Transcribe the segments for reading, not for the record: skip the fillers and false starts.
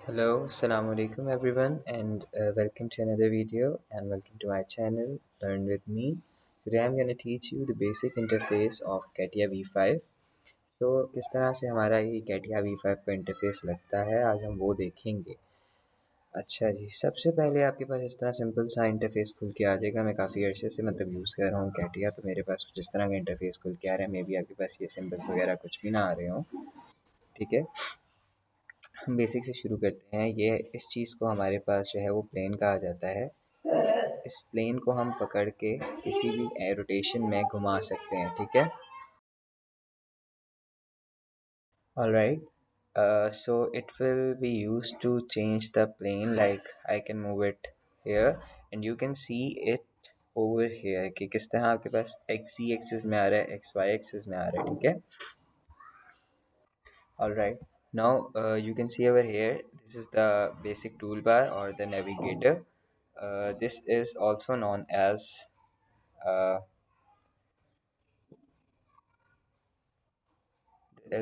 Hello, Assalamu alaikum everyone, and welcome to another video and welcome to my channel Learn with me. Today I'm going to teach you the basic interface of CATIA V5. So किस तरह से हमारा ये CATIA V5 का interface लगता है आज हम वो देखेंगे। अच्छा जी, सबसे पहले आपके पास इस तरह सिंपल सा इंटरफेस खुल के आ जाएगा। मैं काफ़ी अर्से से यूज़ कर रहा हूँ CATIA, तो मेरे पास कुछ इस तरह का इंटरफेस खुल के आ रहा है। मे बी आपके पास ये सिंबल्स वगैरह कुछ भी ना आ रहे हों। ठीक है, हम बेसिक से शुरू करते हैं। ये इस चीज़ को हमारे पास जो है वो प्लेन कहा जाता है। इस प्लेन को हम पकड़ के किसी भी रोटेशन में घुमा सकते हैं। ठीक है, alright. So it will be used to change the plane, like I can move it here and you can see it over here कि किस तरह आपके पास x y एक्सिस में आ रहा है, x y एक्सिस में आ रहा है। ठीक है, alright. Now you can see over here, this is the basic toolbar or the navigator. This is also known as uh,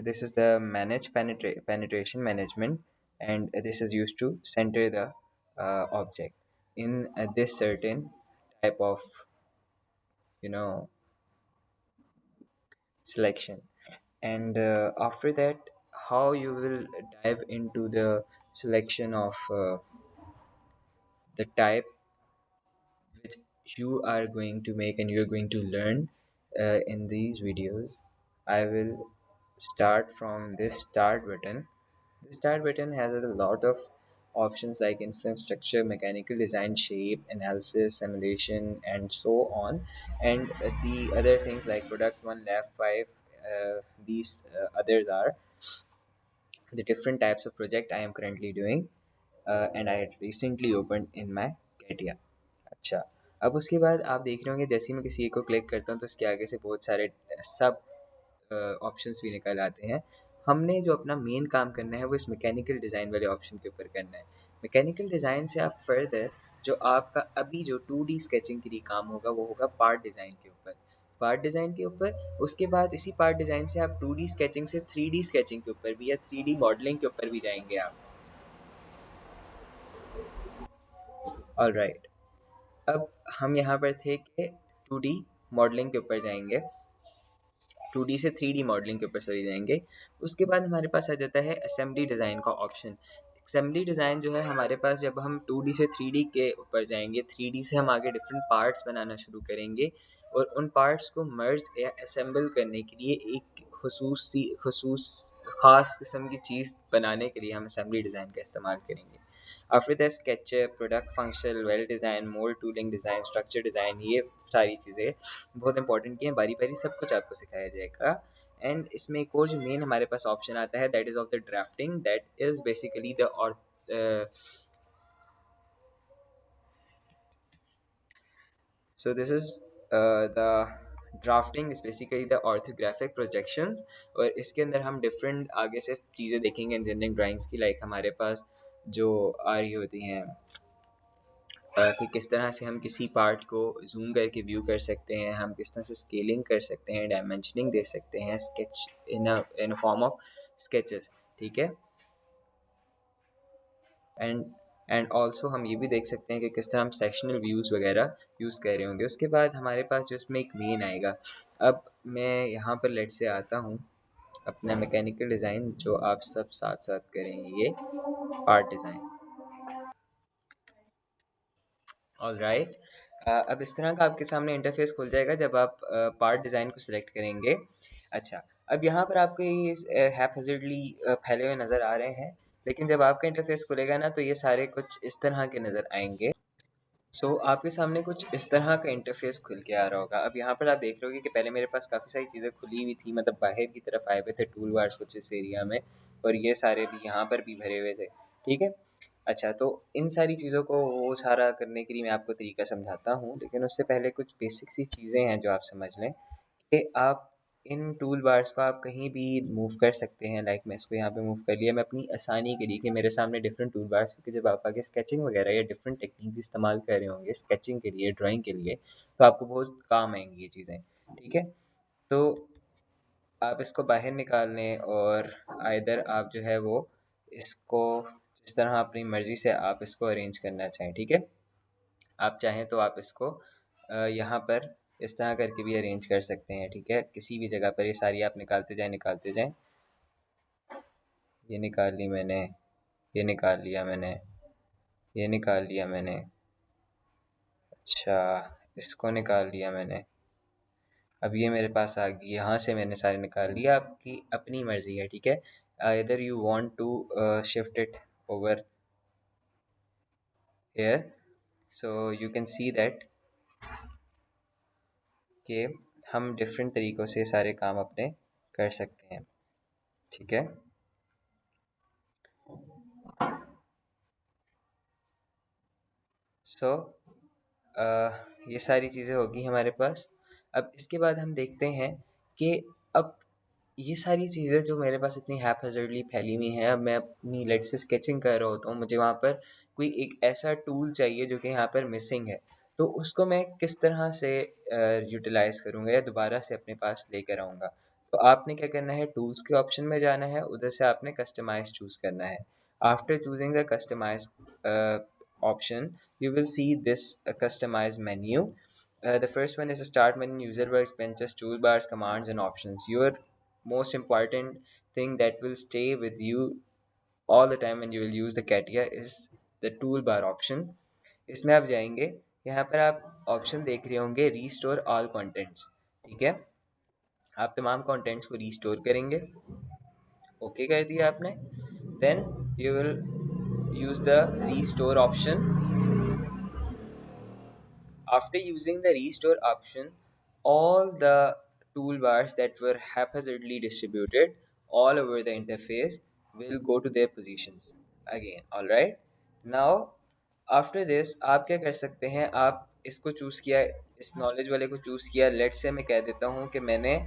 this is the penetration management, and this is used to center the object in this certain type of you know selection. And after that, how you will dive into the selection of the type which you are going to make and you're going to learn in these videos. I will start from this start button. The start button has a lot of options like influence structure, mechanical design, shape analysis, simulation, and so on. And the other things like product 1 left 5, these others are the different types of project I am currently doing, and I had recently opened in my CATIA. अच्छा, अब उसके बाद आप देख रहे होंगे जैसे ही मैं किसी एक को क्लिक करता हूँ तो उसके आगे से बहुत सारे सब ऑप्शंस भी निकल आते हैं। हमने जो अपना मेन काम करना है वो इस मैकेनिकल डिज़ाइन वाले ऑप्शन के ऊपर करना है। मैकेनिकल डिज़ाइन से आप फर्दर जो आपका अभी जो 2D स्केचिंग के लिए काम होगा वो होगा पार्ट डिज़ाइन के ऊपर। पार्ट डिज़ाइन के ऊपर उसके बाद इसी पार्ट डिज़ाइन से आप 2D स्केचिंग से 3D स्केचिंग के ऊपर भी या 3D मॉडलिंग के ऊपर भी जाएंगे आप। ऑलराइट, अब हम यहाँ पर थे कि 2D मॉडलिंग के ऊपर जाएंगे, 2D से 3D मॉडलिंग के ऊपर चले जाएंगे। उसके बाद हमारे पास आ जाता है असेंबली डिज़ाइन का ऑप्शन। असेंबली डिज़ाइन जो है हमारे पास, जब हम 2D से 3D के ऊपर जाएंगे, 3D से हम आगे डिफरेंट पार्ट्स बनाना शुरू करेंगे और उन पार्ट्स को मर्ज या असेंबल करने के लिए एक खसूस ख़ास किस्म की चीज़ बनाने के लिए हम असेंबली डिज़ाइन का इस्तेमाल करेंगे। After that SketchUp, product functional, well design, mould tooling design, structure design, ये सारी चीज़ें बहुत इंपॉर्टेंट की हैं। बारी बारी सब कुछ आपको सिखाया जाएगा। एंड इसमें एक और जो मेन हमारे पास ऑप्शन आता है that is of the drafting, that is basically the और so this is the drafting is basically the orthographic projections. और इसके अंदर हम डिफरेंट आगे से चीज़ें देखेंगे इंजीनियरिंग ड्राइंग्स की, लाइक हमारे पास जो आ रही होती हैं कि किस तरह से हम किसी पार्ट को जूम करके व्यू कर सकते हैं, हम किस तरह से स्केलिंग कर सकते हैं, डायमेंशनिंग दे सकते हैं, sketch in form of sketches. ठीक है, एंड एंड ऑल्सो हम ये भी देख सकते हैं कि किस तरह हम सेक्शनल व्यूज़ वगैरह यूज़ कर रहे होंगे। उसके बाद हमारे पास जो इसमें एक मेन आएगा, अब मैं यहाँ पर लेट से आता हूँ अपना मैकेनिकल डिज़ाइन जो आप सब साथ साथ करेंगे, ये पार्ट डिज़ाइन। ऑलराइट, अब इस तरह का आपके सामने इंटरफेस खुल जाएगा जब आप पार्ट डिज़ाइन को सिलेक्ट करेंगे। अच्छा, अब यहाँ पर आपको ये हैphazardly फैले हुए नज़र आ रहे हैं, लेकिन जब आपका इंटरफेस खुलेगा ना तो ये सारे कुछ इस तरह के नज़र आएंगे। तो आपके सामने कुछ इस तरह का इंटरफेस खुल के आ रहा होगा। अब यहाँ पर आप देख रहे होगे कि पहले मेरे पास काफ़ी सारी चीज़ें खुली हुई थी, मतलब बाहर की तरफ आए हुए थे टूल बार्स कुछ इस एरिया में, और ये सारे भी यहाँ पर भी भरे हुए थे। ठीक है, अच्छा, तो इन सारी चीज़ों को वो सारा करने के लिए मैं आपको तरीका समझाता हूँ, लेकिन उससे पहले कुछ बेसिक सी चीज़ें हैं जो आप समझ लें कि आप इन टूल बार्स को आप कहीं भी मूव कर सकते हैं। लाइक मैं इसको यहाँ पे मूव कर लिया, मैं अपनी आसानी के लिए कि मेरे सामने डिफरेंट टूल बार्स, क्योंकि जब आप आगे स्केचिंग वगैरह या डिफरेंट टेक्निक्स इस्तेमाल कर रहे होंगे स्केचिंग के लिए, ड्राइंग के लिए, तो आपको बहुत काम आएंगी ये चीज़ें। ठीक है, तो आप इसको बाहर निकाल लें और आइदर आप जो है वो इसको जिस तरह अपनी मर्ज़ी से आप इसको अरेंज करना चाहें, ठीक है। आप चाहें तो आप इसको यहाँ पर इस तरह करके भी अरेंज कर सकते हैं, ठीक है। किसी भी जगह पर ये सारी आप निकालते जाएं। ये निकाल ली मैंने, ये निकाल लिया मैंने, ये निकाल लिया मैंने, अच्छा इसको निकाल लिया मैंने। अब ये मेरे पास आ गई, यहाँ से मैंने सारे निकाल लिया। आपकी अपनी मर्ज़ी है, ठीक है। इधर you want to shift it over here, so you can see that कि हम डिफरेंट तरीक़ों से सारे काम अपने कर सकते हैं, ठीक है। सो ये सारी चीज़ें होगी हमारे पास। अब इसके बाद हम देखते हैं कि अब ये सारी चीज़ें जो मेरे पास इतनी हैपहैज़र्डली फैली हुई हैं, अब मैं अपनी लेट्स से स्केचिंग कर रहा होता हूँ, मुझे वहाँ पर कोई एक ऐसा टूल चाहिए जो कि यहाँ पर मिसिंग है, तो उसको मैं किस तरह से यूटिलाइज़ करूँगा या दोबारा से अपने पास लेकर आऊँगा। तो आपने क्या करना है, टूल्स के ऑप्शन में जाना है, उधर से आपने कस्टमाइज़ चूज़ करना है। After choosing the customize option, you will see this customized menu. The first one is a start menu, user workspaces, toolbars, commands, and options. Your most important thing that will stay with you all the time when you will use the CATIA is the toolbar option. इसमें आप जाएंगे, यहाँ पर आप option देख रहे होंगे restore all contents, ठीक है। आप तमाम कंटेंट्स को रीस्टोर करेंगे, ओके कर दिया आपने। Then you will use the restore option. After using the restore option, all the toolbars that were haphazardly distributed all over the interface will go to their positions again. Alright, now after this आप क्या कर सकते हैं, आप इसको choose किया, इस knowledge वाले को चूज़ किया। लेट से मैं कह देता हूँ कि मैं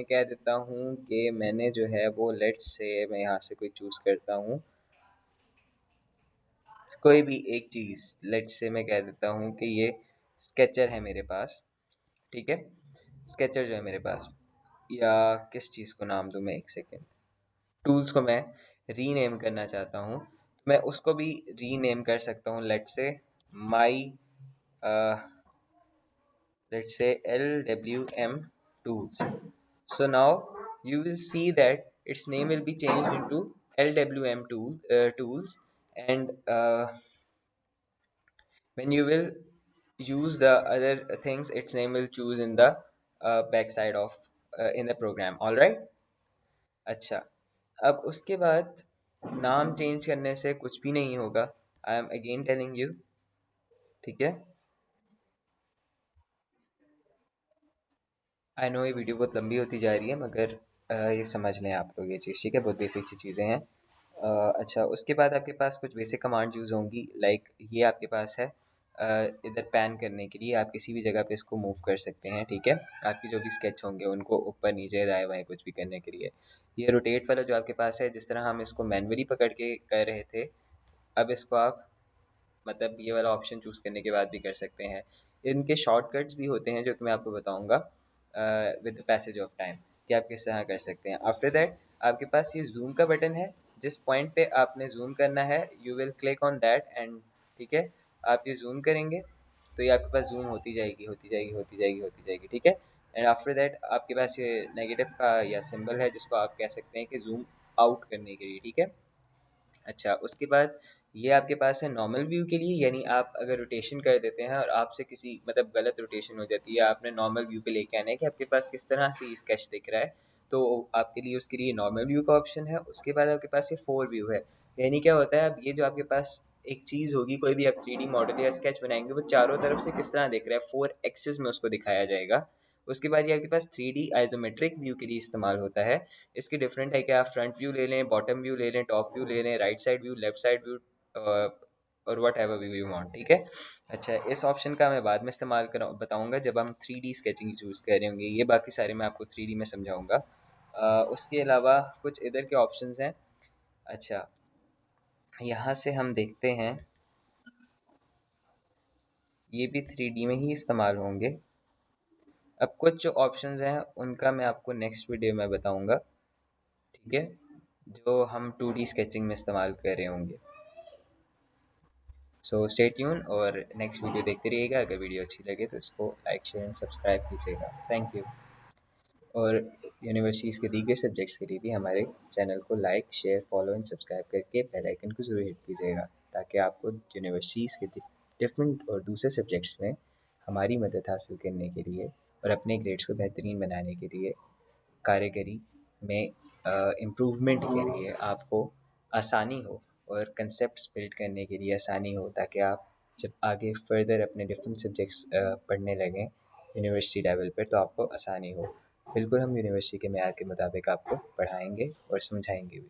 कह देता हूँ कि मैंने जो है वो लेट से मैं यहाँ से कोई चूज़ करता हूँ, कोई भी एक चीज़। लेट्स से मैं कह देता हूँ कि ये स्केचर है मेरे पास, ठीक है। स्केचर जो है मेरे पास, या किस चीज़ को नाम दूँ मैं, एक सेकेंड। टूल्स को मैं रीनेम करना चाहता हूँ, मैं उसको भी रीनेम कर सकता हूँ। Let's say my let's say LWM tools. So now you will see that its name will be changed into LWM tools, and when you will use the other things, its name will choose in the backside of in the program. All right, अच्छा। अब उसके बाद नाम change करने से कुछ भी नहीं होगा, I am again telling you, ठीक है। आई नो ये वीडियो बहुत लंबी होती जा रही है, मगर ये समझ लें आप लोग ये चीज़, ठीक है। बहुत बेसिक सी चीज़ें हैं। अच्छा, उसके बाद आपके पास कुछ बेसिक कमांड यूज़ होंगी, लाइक ये आपके पास है इधर पैन करने के लिए, आप किसी भी जगह पे इसको मूव कर सकते हैं, ठीक है। आपकी जो भी स्केच होंगे उनको ऊपर नीचे दाएं बाएं कुछ भी करने के लिए। ये रोटेट वाला जो आपके पास है, जिस तरह हम इसको मैनुअली पकड़ के कर रहे थे, अब इसको आप मतलब ये वाला ऑप्शन चूज़ करने के बाद भी कर सकते हैं। इनके शॉर्टकट्स भी होते हैं जो कि मैं आपको बताऊँगा with the passage of time कि आप किस तरह कर सकते हैं। आफ्टर दैट आपके पास ये जूम का बटन है, जिस पॉइंट पे आपने जूम करना है you will click on that and, ठीक है। आप ये जूम करेंगे तो ये आपके पास जूम होती जाएगी, होती जाएगी, होती जाएगी, होती जाएगी, ठीक है। एंड आफ्टर दैट आपके पास ये नेगेटिव का या सिंबल है जिसको आप कह सकते हैं कि जूम आउट करने के लिए, ठीक है। अच्छा, उसके बाद ये आपके पास है नॉर्मल व्यू के लिए, यानी आप अगर रोटेशन कर देते हैं और आपसे किसी मतलब गलत रोटेशन हो जाती है, आपने नॉर्मल व्यू पे लेके आना है कि आपके पास किस तरह से ये स्केच दिख रहा है, तो आपके लिए उसके लिए नॉर्मल व्यू का ऑप्शन है। उसके बाद आपके पास ये 4 व्यू है, यानी क्या होता है, अब ये जो आपके पास एक चीज़ होगी, कोई भी आप 3D मॉडल या स्केच बनाएंगे, वो चारों तरफ से किस तरह दिख रहा है, 4 एक्सिस में उसको दिखाया जाएगा। उसके बाद ये आपके पास 3D आइसोमेट्रिक व्यू के लिए इस्तेमाल होता है। इसके डिफरेंट है कि आप फ्रंट व्यू ले लें, बॉटम व्यू ले लें, टॉप व्यू ले लें, right side view, left side view, और whatever view you want, ठीक है। अच्छा, इस ऑप्शन का मैं बाद में इस्तेमाल कर बताऊँगा जब हम 3D स्केचिंग चूज़ कर रहे होंगे। ये बाकी सारे मैं आपको 3D में समझाऊँगा। उसके अलावा कुछ इधर के ऑप्शंस हैं। अच्छा, यहाँ से हम देखते हैं, ये भी 3D में ही इस्तेमाल होंगे। अब कुछ जो ऑप्शंस हैं उनका मैं आपको नेक्स्ट वीडियो में बताऊँगा, ठीक है। जो हम 2D स्केचिंग में इस्तेमाल कर रहे होंगे। सो स्टे ट्यून और नेक्स्ट वीडियो देखते रहिएगा। अगर वीडियो अच्छी लगे तो इसको लाइक शेयर एंड सब्सक्राइब कीजिएगा। Thank you. और यूनिवर्सिटीज़ के दीगर सब्जेक्ट्स के लिए भी हमारे चैनल को like share follow and subscribe करके बेल आइकन को ज़रूर हिट कीजिएगा, ताकि आपको यूनिवर्सिटीज़ के डिफरेंट और दूसरे सब्जेक्ट्स में हमारी मदद हासिल करने के लिए और अपने ग्रेड्स को बेहतरीन बनाने के लिए, कारीगरी में इम्प्रूवमेंट के लिए आपको आसानी हो और कंसेप्ट्स बिल्ड करने के लिए आसानी हो, ताकि आप जब आगे फर्दर अपने डिफरेंट सब्जेक्ट्स पढ़ने लगें यूनिवर्सिटी लेवल पर तो आपको आसानी हो। बिल्कुल हम यूनिवर्सिटी के मेयार के मुताबिक आपको पढ़ाएंगे और समझाएंगे भी।